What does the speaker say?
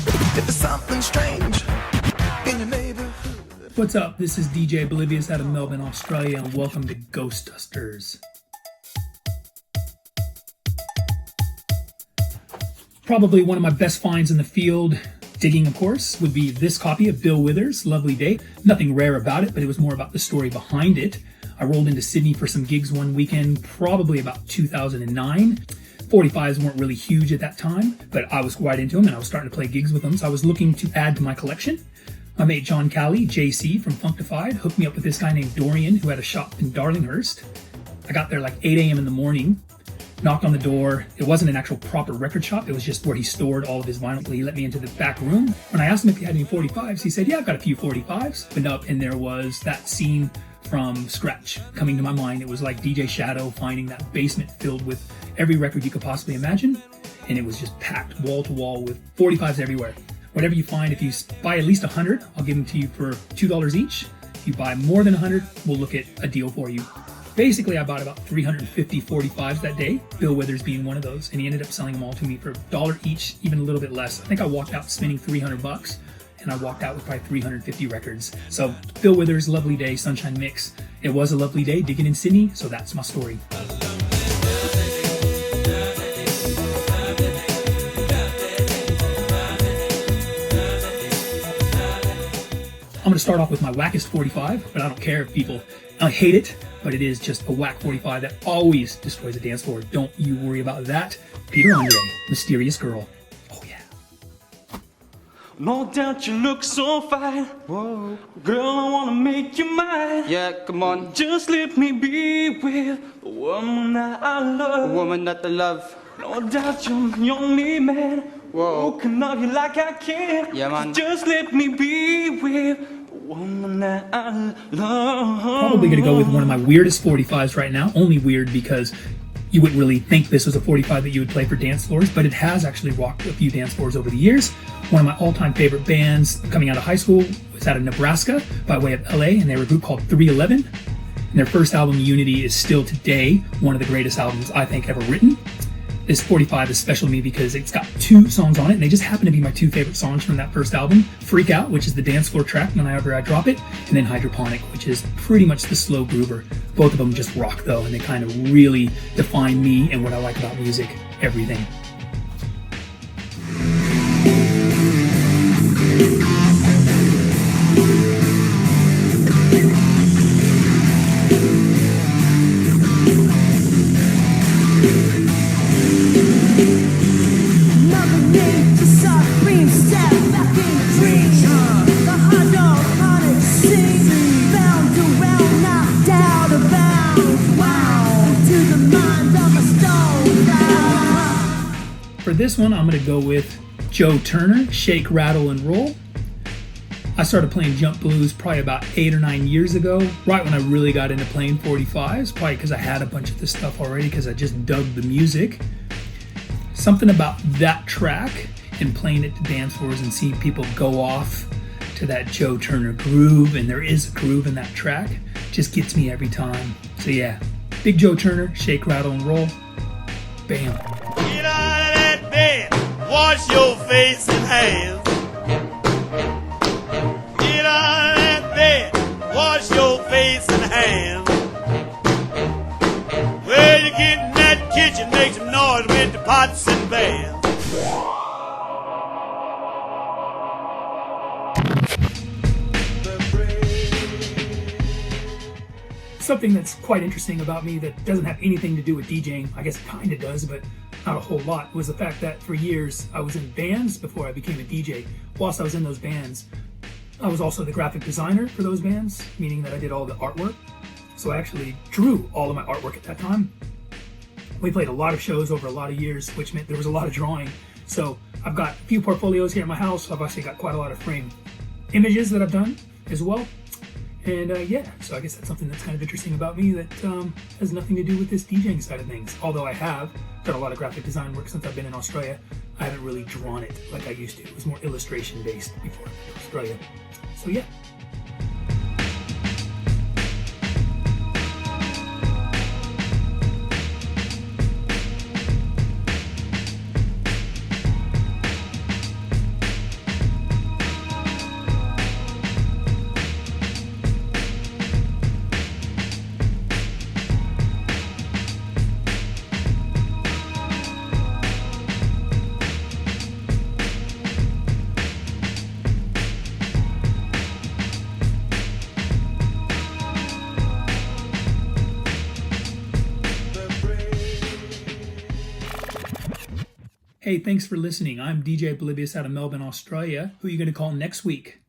There's something strange in your neighborhood. What's up? This is DJ Oblivious out of Melbourne, Australia, and welcome to STDUSTERS. Probably one of my best finds in the field, digging of course, would be this copy of Bill Withers' Lovely Day. Nothing rare about it, but it was more about the story behind it. I rolled into Sydney for some gigs one weekend, probably about 2009. 45s weren't really huge at that time, but I was quite into them and I was starting to play gigs with them, so I was looking to add to my collection. My mate John Calley, JC from Functified, hooked me up with this guy named Dorian who had a shop in Darlinghurst. I got there like 8 a.m. in the morning, knocked on the door. It wasn't an actual proper record shop, it was just where he stored all of his vinyl. He let me into the back room. When I asked him if he had any 45s, he said, yeah, I've got a few 45s. Went up and there was that scene from Scratch coming to my mind. It was like DJ Shadow finding that basement filled with every record you could possibly imagine, and it was just packed wall to wall with 45s everywhere. Whatever you find, if you buy at least 100, I'll give them to you for $2 each. If you buy more than 100, we'll look at a deal for you. Basically, I bought about 350 45s that day, Bill Withers being one of those, and he ended up selling them all to me for $1 each, even a little bit less. I think I walked out spending $300, and I walked out with probably 350 records. So, Bill Withers' Lovely Day Sunshine Mix. It was a lovely day digging in Sydney, so that's my story. I'm going to start off with my wackest 45, but I don't care if people hate it, but it is just a whack 45 that always destroys a dance floor. Don't you worry about that. Peter Andre, Mysterious Girl. Oh yeah. No doubt you look so fine. Whoa. Girl, I want to make you mine. Yeah, come on. Just let me be with the woman that I love. A woman that I love. No doubt you're the only man. Whoa. Who can love you like I can. Yeah, man. Just let me be with the woman that I love. Probably going to go with one of my weirdest 45s right now. Only weird because you wouldn't really think this was a 45 that you would play for dance floors, but it has actually rocked a few dance floors over the years. One of my all-time favorite bands coming out of high school was out of Nebraska by way of LA, and they were a group called 311. And their first album, Unity, is still today one of the greatest albums I think ever written. This 45 is special to me because it's got 2 songs on it, and they just happen to be my 2 favorite songs from that first album. Freak Out, which is the dance floor track whenever I drop it, and then Hydroponic, which is pretty much the slow groover. Both of them just rock though, and they kind of really define me and what I like about music, everything. For this one, I'm going to go with Joe Turner, Shake, Rattle, and Roll. I started playing jump blues probably about 8 or 9 years ago, right when I really got into playing 45s, probably because I had a bunch of this stuff already because I just dug the music. Something about that track and playing it to dance floors and seeing people go off to that Joe Turner groove, and there is a groove in that track, just gets me every time. So yeah, big Joe Turner, Shake, Rattle, and Roll. Bam. Get out of that bed, wash your face and hands. Get out of that bed, wash your face and hands. Well, you get in that kitchen, make some noise with the pots and pans. Something that's quite interesting about me that doesn't have anything to do with DJing, I guess it kind of does, but not a whole lot, was the fact that for years I was in bands before I became a DJ. Whilst I was in those bands, I was also the graphic designer for those bands, meaning that I did all the artwork. So I actually drew all of my artwork at that time. We played a lot of shows over a lot of years, which meant there was a lot of drawing. So I've got a few portfolios here at my house. I've actually got quite a lot of framed images that I've done as well. And yeah, so I guess that's something that's kind of interesting about me that has nothing to do with this DJing side of things. Although I have done a lot of graphic design work since I've been in Australia, I haven't really drawn it like I used to. It was more illustration based before I went to Australia. So yeah. Hey, thanks for listening. I'm DJ Oblivious out of Melbourne, Australia. Who are you going to call next week?